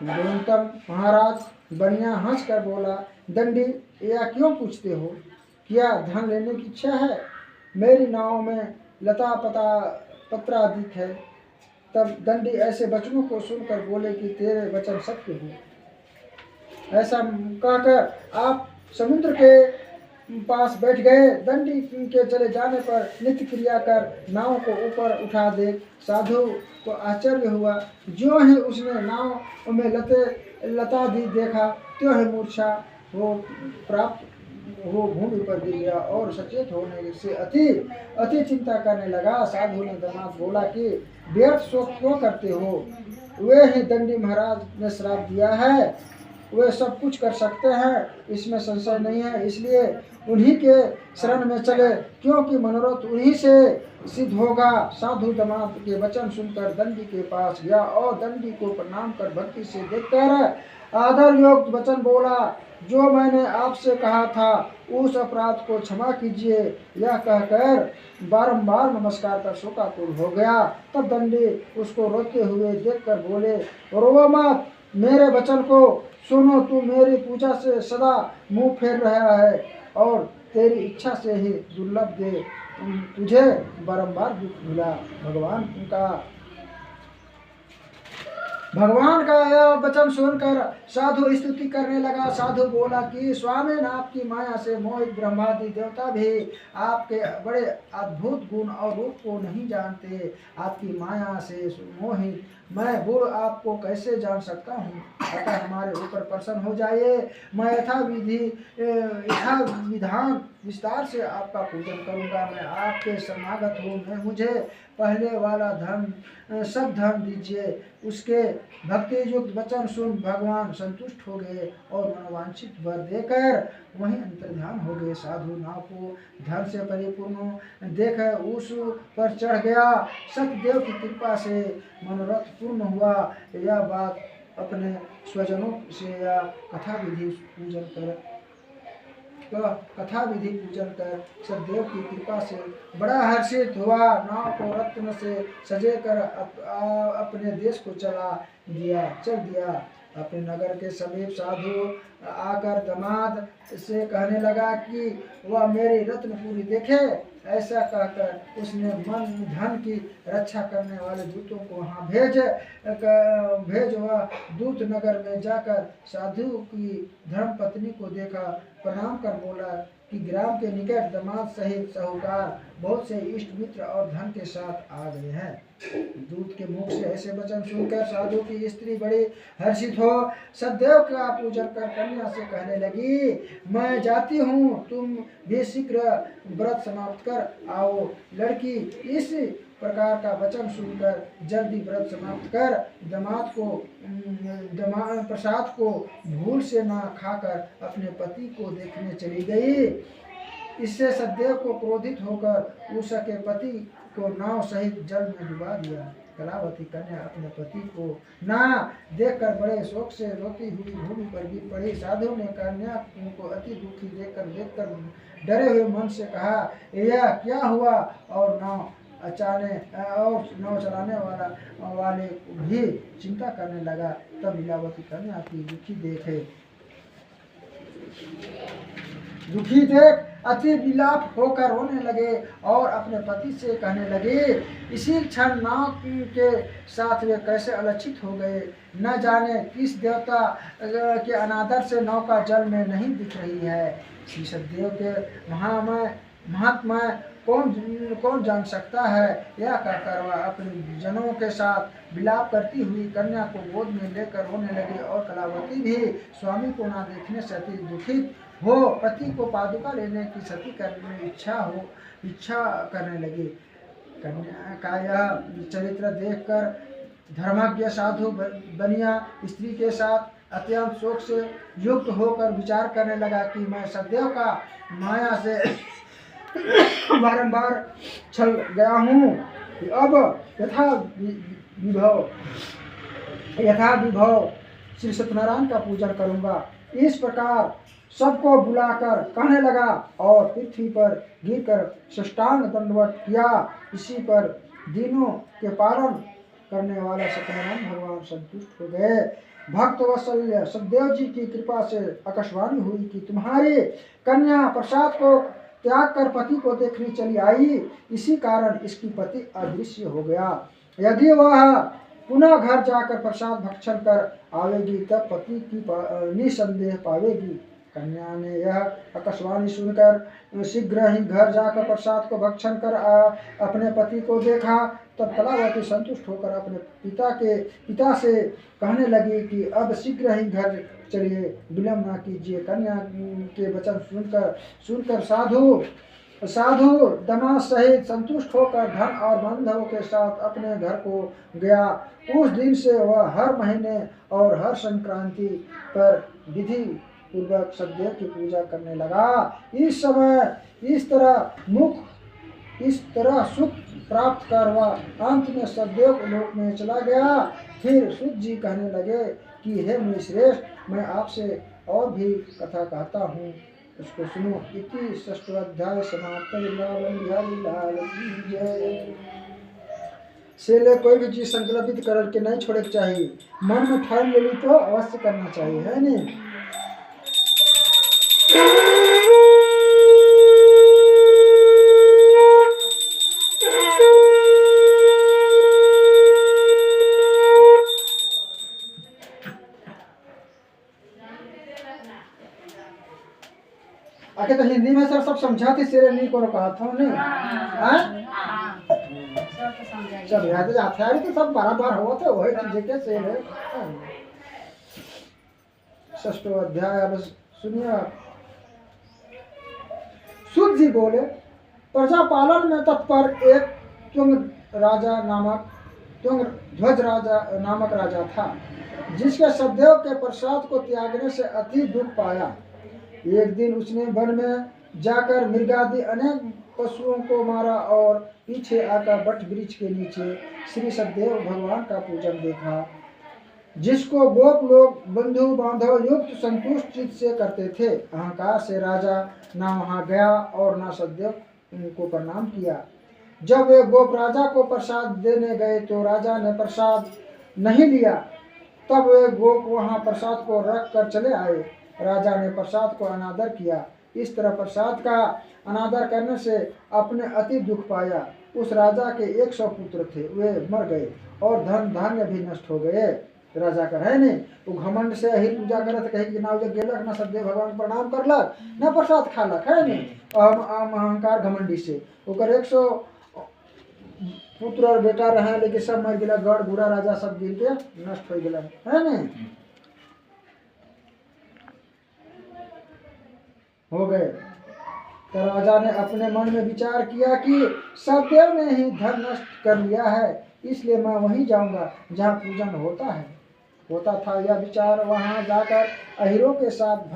गौतम महाराज बनिया हंस कर बोला, दंडी यह क्यों पूछते हो? क्या धन लेने की इच्छा है? मेरी नाव में लता पत्रा अधिक है। तब दंडी ऐसे वचनों को सुनकर बोले कि तेरे वचन सत्य हो। ऐसा कहकर आप समुद्र के पास बैठ गए। दंडी के चले जाने पर नित्य क्रिया कर नाव को ऊपर उठा दे साधु को आश्चर्य हुआ। जो ही उसने नाव में लता दी देखा, त्यों ही मूर्छा हो प्राप्त वो भूमि पर गिर गया और सचेत होने से अति चिंता करने लगा। साधु ने दमाद बोला कि व्यर्थ शोक क्यों करते हो? वे ही दंडी महाराज ने श्राप दिया है, वे सब कुछ कर सकते हैं, इसमें संशय नहीं है। इसलिए उन्हीं के शरण में चले, क्योंकि मनोरथ उन्हीं से सिद्ध होगा। साधु दमाद के वचन सुनकर दंडी के पास गया और दंडी को प्रणाम कर भक्ति से देखकर आदर युक्त वचन बोला, जो मैंने आपसे कहा था उस अपराध को क्षमा कीजिए। यह कहकर बारंबार नमस्कार कर शोकाकुल हो गया। तब दंडी उसको रोते हुए देखकर बोले, रोवा मत, मेरे वचन को सुनो। तू मेरी पूजा से सदा मुंह फेर रहा है और तेरी इच्छा से ही दुर्लभ दे तुझे बारंबार दुख मिला। भगवान का यह वचन सुनकर साधु स्तुति करने लगा। साधु बोला कि स्वामी नाथ की माया से मोहित ब्रह्मादि देवता भी आपके बड़े अद्भुत गुण और रूप को नहीं जानते। आपकी माया से मोहित मैं वो आपको कैसे जान सकता हूँ? अतः हमारे ऊपर प्रसन्न हो जाइए। मैं यथा विधान विस्तार से आपका पूजन करूँगा। मैं आपके शरणागत हूँ। मैं मुझे पहले वाला धन सब धन दीजिए। उसके भक्ति युक्त वचन सुन भगवान संतुष्ट हो गए और मनोवांछित वर देकर वहीं अंतर्ध्यान हो गए। साधु नाव को धन से परिपूर्ण देख उस पर चढ़ गया। सतदेव की कृपा से मनोरथ पूर्ण हुआ। यह बात अपने स्वजनों से या कथा विधि पूजन कर सतदेव की कृपा से बड़ा हर्षित हुआ। नाव को रत्न से सजे कर अपने देश को चल दिया। अपने नगर के समीप साधु आकर दमाद से कहने लगा कि वह मेरी रत्नपुरी देखे। ऐसा कहकर उसने मन धन की रक्षा करने वाले दूतों को वहाँ भेज वह दूत नगर में जाकर साधु की धर्म पत्नी को देखा। प्रणाम कर बोला कि ग्राम के निकट दमाद सहित साहूकार बहुत से इष्ट मित्र और धन के साथ आ गए हैं। दूत के मुख से ऐसे वचन सुनकर साधु की स्त्री बड़ी हर्षित हो सतदेव का पूजन कर कन्या से कहने लगी, मैं जाती हूँ, तुम भी शीघ्र व्रत समाप्त कर आओ। लड़की इस प्रकार का वचन सुनकर जल्दी व्रत समाप्त कर प्रसाद को भूल से न खाकर अपने पति को देखने चली गई। इससे सतदेव को क्रोधित होकर उसके पति को नाव सहित जल में डुबा दिया। कलावती कन्या अपने पति को ना देखकर बड़े शोक से रोती हुई भूमि पर गिर पड़ी। साधु ने कन्या को अति दुखी देखकर डरे हुए मन से कहा, यह क्या हुआ? और नाव चलाने वाले भी चिंता करने लगा। तब लीलावती कन्या की दुखी देख अति विलाप होकर रोने लगे और अपने पति से कहने लगे, इसी क्षण नाव के साथ वे कैसे अलक्षित हो गए। न जाने किस देवता के अनादर से नौका जल में नहीं दिख रही है। श्री सतदेव के महात्मा कौन जान सकता है। यह कहकर वह अपने जनों के साथ विलाप करती हुई कन्या को गोद में लेकर रोने लगी। और कलावती भी स्वामी को न देखने से अति दुखित हो पति को पादुका लेने की सती करने इच्छा करने लगी। कन्या का यह चरित्र देखकर धर्मज्ञ साधु बनिया स्त्री के साथ अत्यंत शोक से युक्त होकर विचार करने लगा कि मैं सतदेव का माया से बारंबार छल गया हूँ। अब यथा विभव श्री सत्यनारायण का पूजन करूँगा। इस प्रकार सबको बुलाकर कहने लगा और पृथ्वी पर गिरकर साष्टांग दंडवत किया। इसी पर दिनों के पारण करने वाला सत्यनारायण भगवान संतुष्ट हो गए। भक्त वत्सल्य सतदेव जी की कृपा से आकाशवाणी हुई कि तुम्हारी कन्या प्रसाद को त्याग कर पति को देखने चली आई, इसी कारण इसकी पति अदृश्य हो गया। यदि वह पुनः घर जाकर प्रसाद भक्षण कर आवेगी तब पति की निसंदेह पावेगी। कन्या ने यह आकाशवाणी सुनकर शीघ्र ही घर जाकर प्रसाद को भक्षण कर अपने पति को देखा। तब कलावती संतुष्ट होकर अपने पिता से कहने लगी कि अब शीघ्र ही घर चलिए, विलंब न कीजिए। कन्या के वचन सुनकर साधु दमाद सहित संतुष्ट होकर धन और बांधवों के साथ अपने घर को गया। उस दिन से वह हर महीने और हर संक्रांति पर विधि पूर्वक सतदेव की पूजा करने लगा। इस समय इस तरह सुख प्राप्त कर वह अंत में सतदेव लोक में चला गया। फिर सुत जी कहने लगे कि हे मुनिश्रेष्ठ, मैं आपसे और भी कथा कहता हूँ, उसको सुनो। इति षष्ठाध्याय समाप्त। सेले कोई भी चीज संकल्पित करके नहीं छोड़े के चाहिए, मन में ठान ले ली तो अवश्य करना चाहिए, है नहीं। आगे तो हिंदी में सर सब समझाते सेरे नहीं को कहा था नहीं। सब याद जाते हैं तो सब बार हुआ था वही चीजें के सेरे। षष्ठो अध्याय अब सुनिए। सूत जी बोले, प्रजा पालन में तत्पर एक ध्वज राजा नामक राजा था, जिसके सतदेव के प्रसाद को त्यागने से अति दुख पाया। एक दिन उसने वन में जाकर मृगादि अनेक पशुओं को मारा और पीछे आकर वट वृक्ष के नीचे श्री सतदेव भगवान का पूजन देखा, जिसको गोप लोग बंधु बांधव युक्त संतुष्ट चित्त से करते थे। अहंकार से राजा ना वहां गया और ना सतदेव को प्रणाम किया। जब वे गोप राजा को प्रसाद देने गए तो राजा ने प्रसाद नहीं लिया। तब वे गोप वहां प्रसाद को रख कर चले आए। राजा ने प्रसाद को अनादर किया। इस तरह प्रसाद का अनादर करने से अपने अति दुख पाया। उस राजा के 100 पुत्र थे, वे मर गए और धन धान्य भी नष्ट हो गए। राजा का है नहीं, वो घमंड से ही पूजा करे थे, कहीं ना गेलक ना सतदेव भगवान प्रणाम करलक ना प्रसाद खालक, है नहीं। अहंकार घमंडी से ओकर 100 पुत्र और बेटा रहे, लेकिन सब मर गया। गढ़ बूढ़ा राजा सब गिर के नष्ट हो गया, है नहीं, हो गए। तो राजा ने अपने मन में विचार किया कि सतदेव ने ही धन नष्ट कर लिया है, इसलिए मैं वहीं जाऊंगा जहाँ पूजन होता था। यह विचार वहां जाकर अहिरों के साथ भक्त